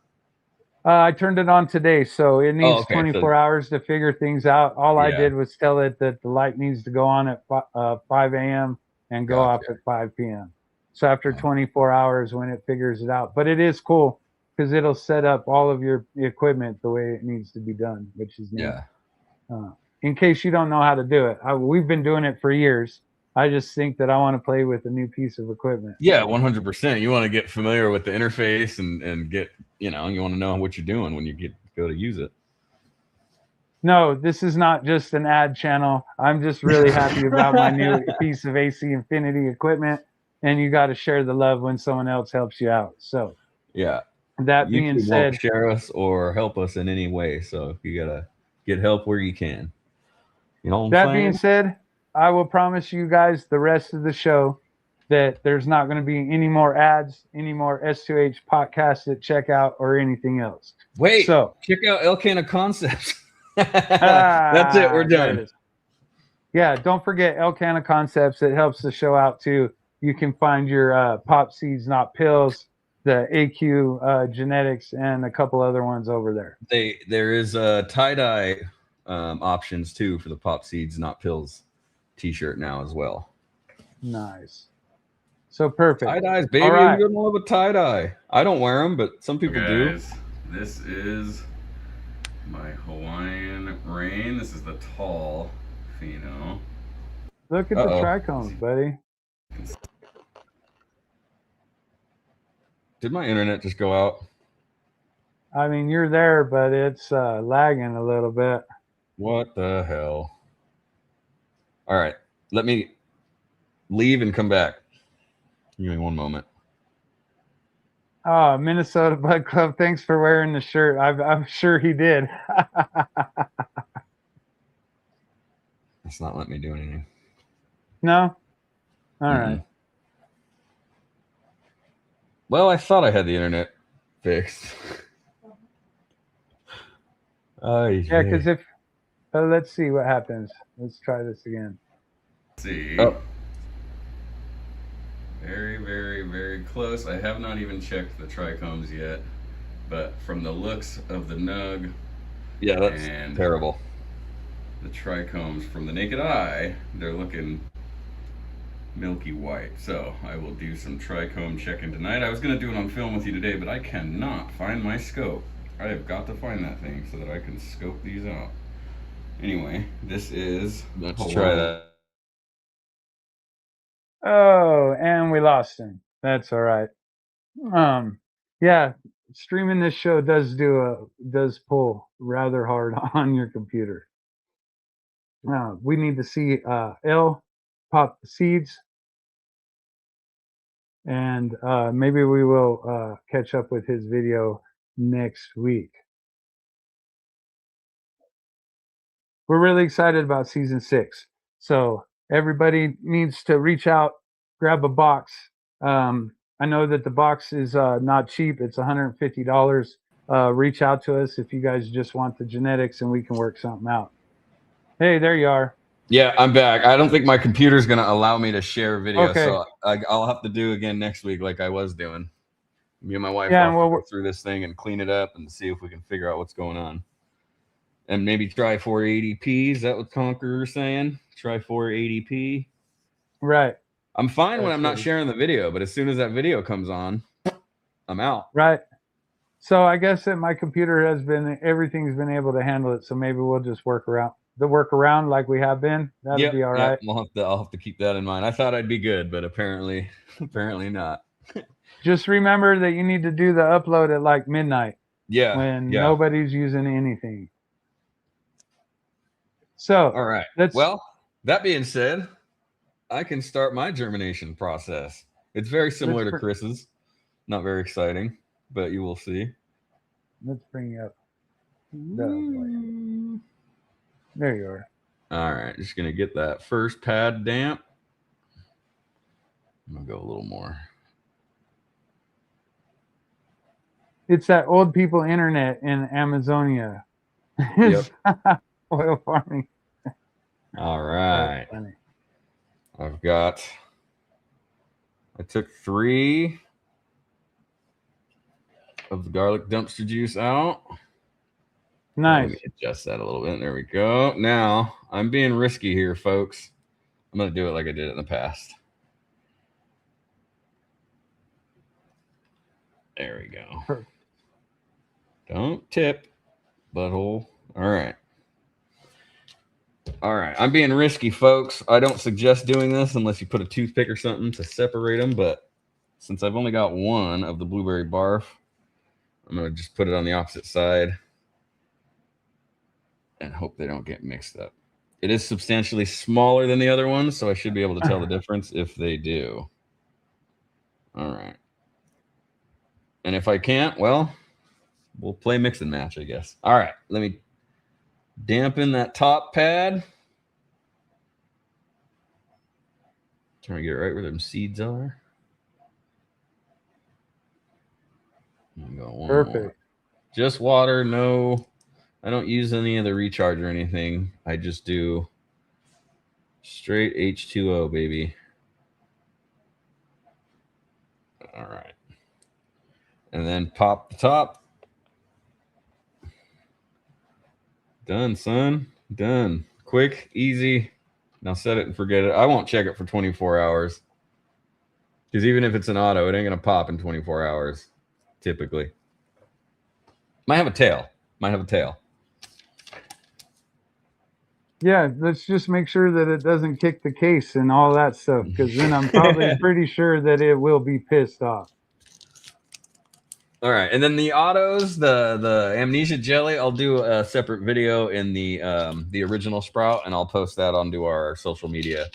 I turned it on today, so it needs 24 hours to figure things out. All I did was tell it that the light needs to go on at 5 a.m. and go off at 5 p.m. So after 24 hours when it figures it out. But it is cool because it'll set up all of your equipment the way it needs to be done, which is neat. In case you don't know how to do it. We've been doing it for years. I just think that I want to play with a new piece of equipment. Yeah, 100%. You want to get familiar with the interface and get, you want to know what you're doing when you go to use it. No, this is not just an ad channel. I'm just really happy about my new piece of AC Infinity equipment, and you got to share the love when someone else helps you out. So, yeah. That being said, won't share us or help us in any way, so you got to get help where you can. You know what I'm saying? That being said, I will promise you guys the rest of the show that there's not going to be any more ads, any more S2H podcasts at checkout or anything else. Wait, so check out elcannaconcepts. That's it. We're done. Yeah, don't forget elcannaconcepts. It helps the show out too. You can find your pop seeds, not pills, the AQ genetics, and a couple other ones over there. There is tie-dye options too for the pop seeds, not pills t-shirt now as well. Nice. So perfect. Tie-dyes, baby. All right. You're gonna love a tie-dye. I don't wear them, but some people do. This is my Hawaiian Rain. This is the tall pheno. Look at the trichomes, buddy. Did my internet just go out? I mean, you're there, but it's lagging a little bit. What the hell? All right, let me leave and come back. Give me one moment. Oh, Minnesota Bud Club, thanks for wearing the shirt. I'm sure he did. It's not letting me do anything. No? All right. Well, I thought I had the internet fixed. Yeah, because if... let's see what happens. Let's try this again. Let's see. Oh. Very, very, very close. I have not even checked the trichomes yet, but from the looks of the nug, yeah, that's terrible. the trichomes from the naked eye, they're looking milky white. So I will do some trichome checking tonight. I was going to do it on film with you today, but I cannot find my scope. I have got to find that thing so that I can scope these out. Anyway, this is... Let's try that. Oh, and we lost him. That's all right. Yeah, streaming this show does pull rather hard on your computer. We need to see L pop the seeds, and maybe we will catch up with his video next week. We're really excited about season 6, so everybody needs to reach out, grab a box. I know that the box is not cheap. It's $150. Reach out to us if you guys just want the genetics, and we can work something out. Hey, there you are. Yeah, I'm back. I don't think my computer's going to allow me to share video, Okay. so I'll have to do again next week like I was doing. Me and my wife will have to go through this thing and clean it up and see if we can figure out what's going on. And maybe try 480p. Is that what Conqueror's saying? Try 480p. Right. I'm fine when I'm not sharing the video, but as soon as that video comes on, I'm out. Right. So I guess that my computer everything's been able to handle it. So maybe we'll just work around like we have been. That'll be all right. I'll have to keep that in mind. I thought I'd be good, but apparently not. Just remember that you need to do the upload at like midnight. Yeah. When nobody's using anything. So, all right. Well, that being said, I can start my germination process. It's very similar to Chris's. Not very exciting, but you will see. Let's bring you up. There you are. All right. Just going to get that first pad damp. I'm going to go a little more. It's that old people internet in Amazonia. Yep. Oil farming. All right. I took 3 of the garlic dumpster juice out. Nice. Let me adjust that a little bit. There we go. Now, I'm being risky here, folks. I'm going to do it like I did it in the past. There we go. Perfect. Don't tip, butthole. All right. All right. I'm being risky, folks. I don't suggest doing this unless you put a toothpick or something to separate them. But since I've only got 1 of the blueberry barf, I'm going to just put it on the opposite side and hope they don't get mixed up. It is substantially smaller than the other ones, so I should be able to tell the difference if they do. All right. And if I can't, well, we'll play mix and match, I guess. All right. Let me dampen that top pad. Trying to get it right where them seeds are. Go Perfect. More. Just water, no. I don't use any of the recharge or anything. I just do straight H2O, baby. All right. And then pop the top. Done, son. Done. Quick, easy. Now set it and forget it. I won't check it for 24 hours. Because even if it's an auto, it ain't going to pop in 24 hours, typically. Might have a tail. Yeah, let's just make sure that it doesn't kick the case and all that stuff, because then I'm probably pretty sure that it will be pissed off. All right, and then the autos, the amnesia jelly, I'll do a separate video in the original sprout, and I'll post that onto our social media.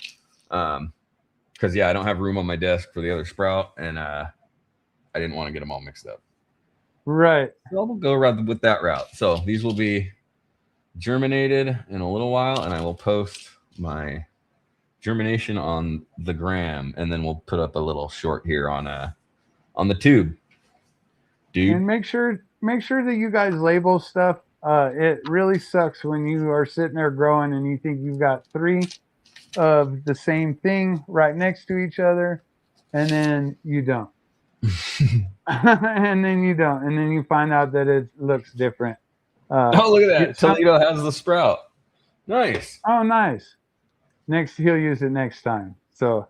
Because I don't have room on my desk for the other sprout, and I didn't want to get them all mixed up. Right. So I'll go around with that route. So these will be germinated in a little while, and I will post my germination on the gram, and then we'll put up a little short here on the tube. Dude. And make sure that you guys label stuff. It really sucks when you are sitting there growing and you think you've got 3 of the same thing right next to each other, and then you don't. And then you don't. And then you find out that it looks different. Oh, look at that. Toledo has the sprout. Nice. Oh, nice. He'll use it next time. So,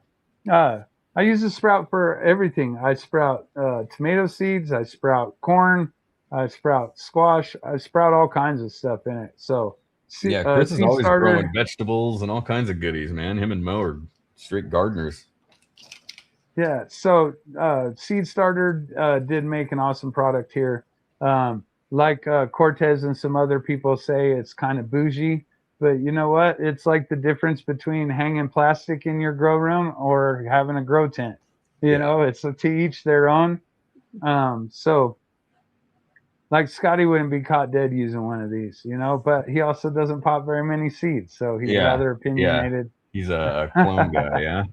I use the sprout for everything. I sprout tomato seeds. I sprout corn. I sprout squash. I sprout all kinds of stuff in it. So, Yeah, Chris is seed always starter, growing vegetables and all kinds of goodies, man. Him and Mo are straight gardeners. Yeah. So, seed starter did make an awesome product here. Like Cortez and some other people say, it's kind of bougie. But you know what? It's like the difference between hanging plastic in your grow room or having a grow tent. You know, it's to each their own. So, like Scotty wouldn't be caught dead using one of these, you know, but he also doesn't pop very many seeds. So he's rather opinionated. He's a clone guy, yeah.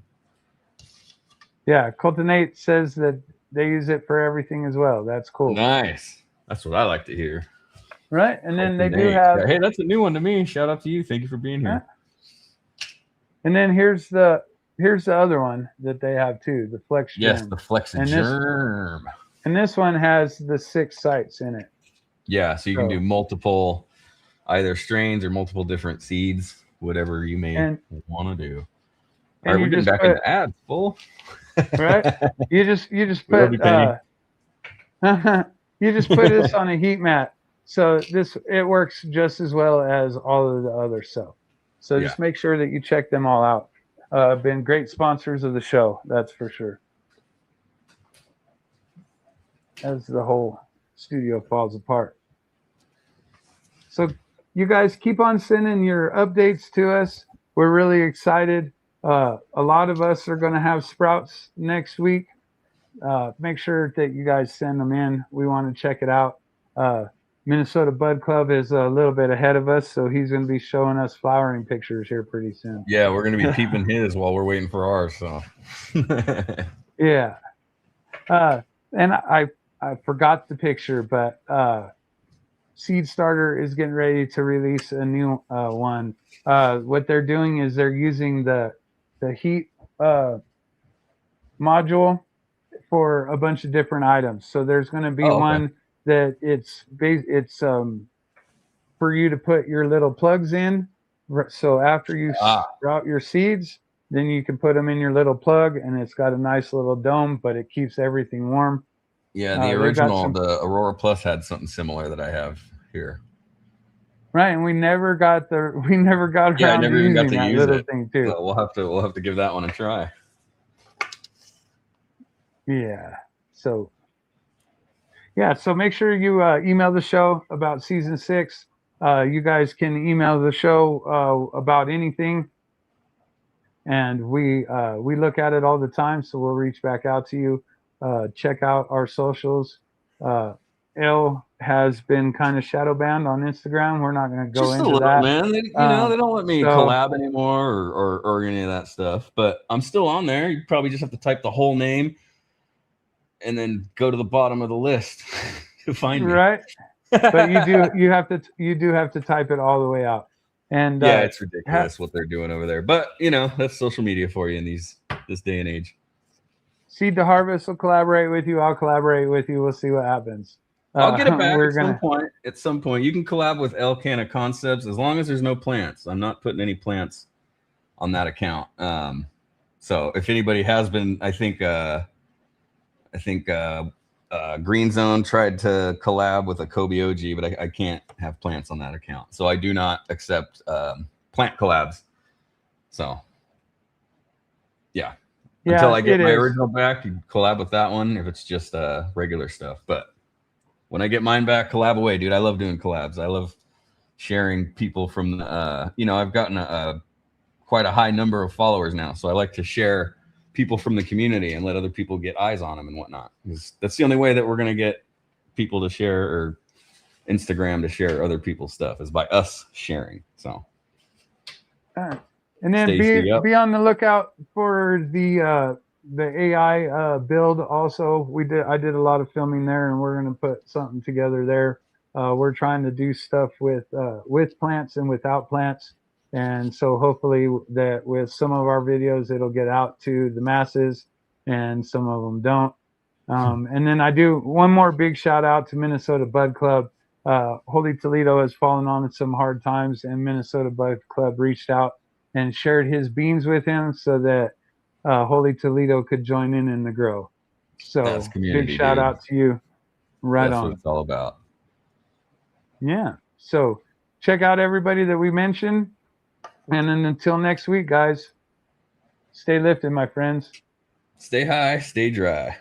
Yeah. Coltonate says that they use it for everything as well. That's cool. Nice. That's what I like to hear. Right. And then they do have. Hey, that's a new one to me. Shout out to you. Thank you for being here. And then here's the other one that they have too, the Flex Germ. Yes, the Flex Germ. And this one has the 6 sites in it. Yeah, so you can do multiple either strains or multiple different seeds, whatever you may want to do. All right, we're getting back into ads, full. Right? You just put you just put this on a heat mat. So it works just as well as all of the other stuff. So just make sure that you check them all out. Been great sponsors of the show, that's for sure. As the whole studio falls apart. So you guys keep on sending your updates to us. We're really excited. A lot of us are going to have sprouts next week. Make sure that you guys send them in. We want to check it out. Minnesota Bud Club is a little bit ahead of us, so he's going to be showing us flowering pictures here pretty soon. Yeah, we're going to be peeping his while we're waiting for ours. So, yeah. And I forgot the picture, but Seed Starter is getting ready to release a new one. What they're doing is they're using the heat module for a bunch of different items. So there's going to be one that it's for you to put your little plugs in. So after you sprout your seeds, then you can put them in your little plug, and it's got a nice little dome, but it keeps everything warm. Yeah, the original, the Aurora Plus had something similar that I have here. Right, and we never got around to using that little thing too. So we'll have to give that one a try. Yeah. So make sure you email the show about season 6. You guys can email the show about anything, and we look at it all the time. So we'll reach back out to you. Check out our socials. Elle has been kind of shadow banned on Instagram. We're not going to go into that. Man. They don't let me collab anymore or any of that stuff. But I'm still on there. You probably just have to type the whole name and then go to the bottom of the list to find me. Right. But you do have to type it all the way out. And it's ridiculous what they're doing over there. But that's social media for you in this day and age. Seed to Harvest will collaborate with you. I'll collaborate with you. We'll see what happens. I'll get it back at some point. You can collab with elcannaconcepts as long as there's no plants. I'm not putting any plants on that account. So if anybody has been, I think Green Zone tried to collab with a Kobe OG, but I can't have plants on that account. So I do not accept plant collabs. So until I get my original back, you collab with that one if it's just regular stuff. But when I get mine back, collab away, dude. I love doing collabs. I love sharing people from I've gotten quite a high number of followers now, so I like to share people from the community and let other people get eyes on them and whatnot. That's the only way that we're going to get people to share, or Instagram to share other people's stuff, is by us sharing. So, all right. And then be on the lookout for the AI build. Also, I did a lot of filming there, and we're going to put something together there. We're trying to do stuff with plants and without plants. And so hopefully that with some of our videos, it'll get out to the masses, and some of them don't. And then I do one more big shout out to Minnesota Bud Club. Holy Toledo has fallen on some hard times, and Minnesota Bud Club reached out and shared his beans with him so that Holy Toledo could join in the grow. So big shout out to you. Right That's on. what it's all about. Yeah. So check out everybody that we mentioned. And then until next week, guys, stay lifted, my friends. Stay high, stay dry.